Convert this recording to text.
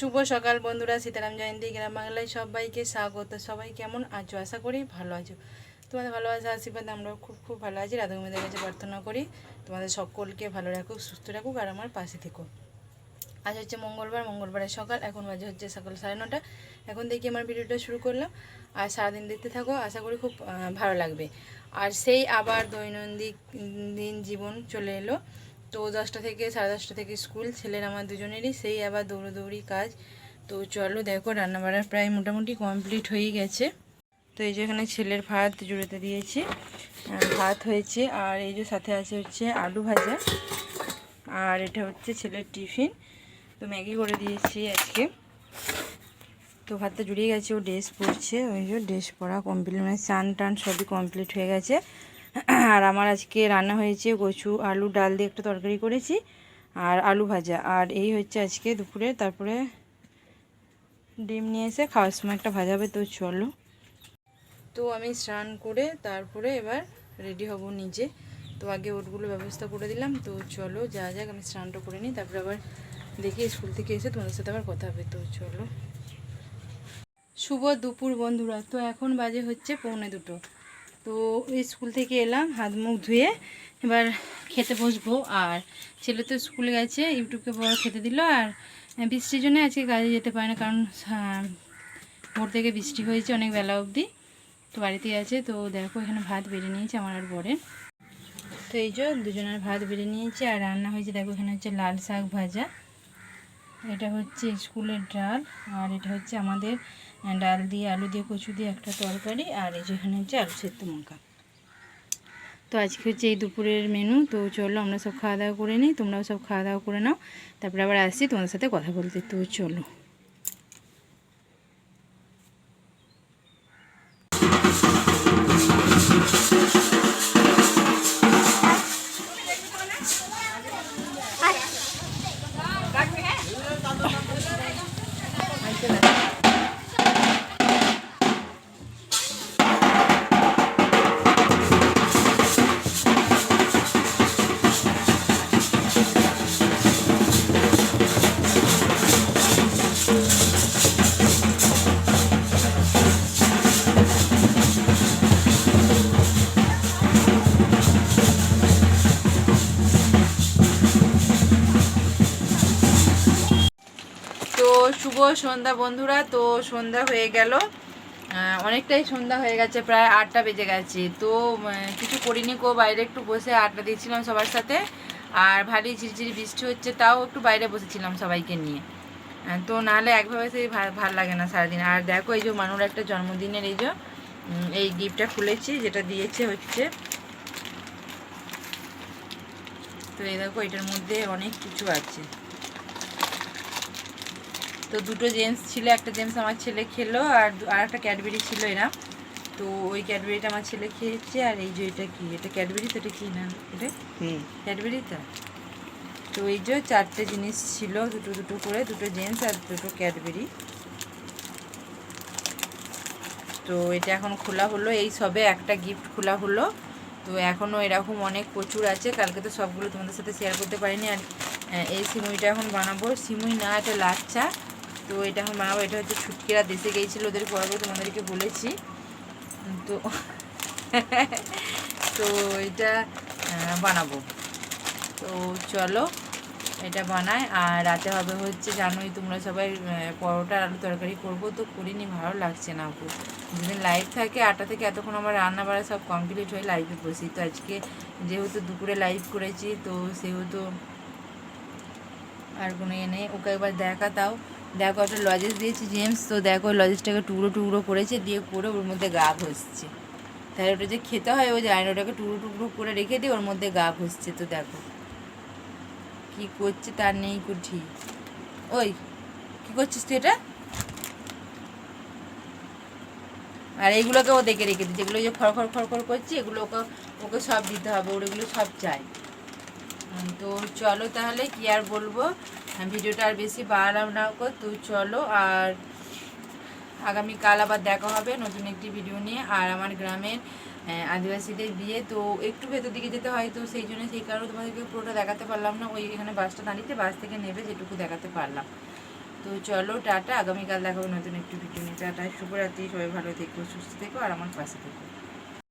শুভ সকাল বন্ধুরা, সীতারাম জয়ন্তী গ্রাম বাংলায় সবাইকে স্বাগত। সবাই কেমন আছো? আশা করি ভালো আছো। তোমাদের ভালোবাসা আশীর্বাদ আমরাও খুব খুব ভালো আছি। রাধা গোবিন্দের কাছে প্রার্থনা করি তোমাদের সকলকে ভালো রাখুক, সুস্থ রাখুক আর আমার পাশে থেকো। আজ হচ্ছে মঙ্গলবারের সকাল, এখন বাজে হচ্ছে সকাল 9:30। এখন দেখি আমার ভিডিওটা শুরু করলাম, আর সারাদিন দেখতে থাকো, আশা করি খুব ভালো লাগবে। আর সেই আবার দৈনন্দিন জীবন চলে এলো। তো 10টা থেকে 10:30 থেকে স্কুল, ছেলের আমার দুজনেরই সেই আবার দৌড়োদৌড়ি কাজ। তো চলো দেখো, রান্নাবাড়া প্রায় মোটামুটি কমপ্লিট হয়ে গেছে। তো এই যে এখানে ছেলের ভাত জুড়েতে দিয়েছি, ভাত হয়েছে। আর এই যে সাথে আছে হচ্ছে আলু ভাজা, আর এটা হচ্ছে ছেলের টিফিন। তো ম্যাগি করে দিয়েছি আজকে। তো ভাতটা জুড়িয়ে গেছে, ও ড্রেস পরছে। ওই যে ড্রেস পরা কমপ্লিট, মানে স্নান টান সবই কমপ্লিট হয়ে গেছে। আর আমার আজকে রান্না হয়েছে কচু আলু ডাল দিয়ে একটা তরকারি করেছি, আর আলু ভাজা। আর এই হচ্ছে আজকে দুপুরে। তারপরে ডিম নিয়ে এসে খাওয়ার সময় একটা ভাজা হবে। তো চলো, তো আমি স্নান করে তারপরে এবার রেডি হব নিজে। তো আগে ওটগুলো ব্যবস্থা করে দিলাম। তো চলো যা যাক, আমি স্নানটা করে নিই, তারপরে আবার দেখি স্কুল থেকে এসে তোমাদের সাথে আবার কথা হবে। তো চলো, শুভ দুপুর বন্ধুরা। তো এখন বাজে হচ্ছে 1:45। তো স্কুল থেকে এলাম, হাত মুখ ধুয়ে এবার খেতে বসবো। আর ছেলে তো স্কুলে গেছে, ইউটিউবকে বড় খেতে দিল। আর বৃষ্টির জন্য আজকে কাজে যেতে পারে না, কারণ ভোর থেকে বৃষ্টি হয়েছে অনেক বেলা অবধি। তো বাড়িতেই আছে। তো দেখো এখানে ভাত বেড়ে নিয়েছে আমার আর বরের। তো এই যে দুজনের ভাত বেড়ে নিয়েছি, আর রান্না হয়েছে দেখো, এখানে হচ্ছে লাল শাক ভাজা, এটা হচ্ছে স্কুলের ডাল, আর এটা হচ্ছে আমাদের ডাল দিয়ে আলু দিয়ে কচু দিয়ে একটা তরকারি, আর এই যে এখানে হচ্ছে আলু সেদ্ধ মাখা। তো আজকে হচ্ছে এই দুপুরের মেনু। তো চলো আমরা সব খাওয়া দাওয়া করে নিই, তোমরাও সব খাওয়া দাওয়া করে নাও, তারপরে আবার আসছি তোমাদের সাথে কথা বলতে। তো চলো, তো শুভ সন্ধ্যা বন্ধুরা। তো সন্ধ্যা হয়ে গেল, অনেকটাই সন্ধ্যা হয়ে গেছে, প্রায় 8টা বেজে গেছে। তো কিছু করিনি কো, বাইরে একটু বসে আড্ডা দিচ্ছিলাম সবার সাথে। আর ভারী ঝিরঝিরি বৃষ্টি হচ্ছে, তাও একটু বাইরে বসেছিলাম সবাইকে নিয়ে। তো নাহলে একভাবে সেই ভাল লাগে না সারাদিন। আর দেখো এই যে মানুর একটা জন্মদিনের এই যে এই গিফটটা খুলেছি, যেটা দিয়েছে হচ্ছে। তো এই দেখো, এটার মধ্যে অনেক কিছু আছে। তো দুটো জেমস ছিল, একটা জেমস আমার ছেলে খেলো, আর একটা ক্যাডবেরি ছিল এরা। তো ওই ক্যাডবেরিটা আমার ছেলে খেয়েছে। আর এই যে এটা কি, এটা ক্যাডবেরি, তো এটা কি না, এটা ক্যাডবেরি তো। তো এই যে 4টে জিনিস ছিল, দুটো দুটো করে, দুটো জেমস আর দুটো ক্যাডবেরি। তো এটা এখন খোলা হলো, এই সবে একটা গিফট খোলা হলো। তো এখনও এরকম অনেক প্রচুর আছে, কালকে তো সবগুলো তোমাদের সাথে শেয়ার করতে পারিনি। আর এই সিমুইটা এখন বানাবো, সিমুই না এটা লাচ্চা। তো এটা এখন বানাবো। এটা হচ্ছে ছুটকিরা দেশে গিয়েছিলো, ওদের পর্ব তোমাদেরকে বলেছি। তো তো এটা বানাবো। তো চলো এটা বানাই। আর রাতে হবে হচ্ছে, জানোই তোমরা সবাই, পরোটা আলু তরকারি করবো। তো করিনি, ভালো লাগছে না। যেদিন লাইভ থাকে 8টা থেকে, এতক্ষণ আমার রান্না বাড়া সব কমপ্লিট হয়ে লাইভে বসি। তো আজকে যেহেতু দুপুরে লাইভ করেছি, তো সেহেতু আর কোনো নেই। ওকে একবার দেখা, তাও দেখো একটা লজেস দিয়েছি জেমস। তো দেখো লজেসটাকে টুকরো টুকরো করেছে, দিয়ে করে ওর মধ্যে গা ঘষছে। তাহলে ওটা যে খেতে হয়, ওই জানি না, ওটাকে টুকরো টুকরো করে রেখে দিয়ে ওর মধ্যে গা ঘষছে। তো দেখো কি করছে, তার নেই কুঠি। ওই কি করছিস তুই এটা? আর এইগুলোকে ও দেখে রেখে দিচ্ছে, যেগুলো যে খড়খড় খড়খড় করছে, এগুলো ওকে ওকে সব দিতে হবে, ওর এগুলো সব চাই। তো চলো তাহলে, কি আর বলবো, ভিডিওটা আর বেশি বাড়ালাম না ওকে। তো চলো, আর আগামীকাল আবার দেখা হবে নতুন একটি ভিডিও নিয়ে। আর আমার গ্রামের আদিবাসীদের বিয়ে, তো একটু ভেতর দিকে যেতে হয়, তো সেই জন্য সেই কারণে তোমাদেরকে পুরোটা দেখাতে পারলাম না। ওই এখানে বাসটা দাঁড়িয়েছে, বাস থেকে নেবে যেটুকু দেখাতে পারলাম। তো চলো টাটা, আগামীকাল দেখাবো নতুন একটু ভিডিও নিয়ে। টাটা, শুভরাত্রি, সবাই ভালো থেকো, সুস্থ থেকো আর আমার পাশে থেকো।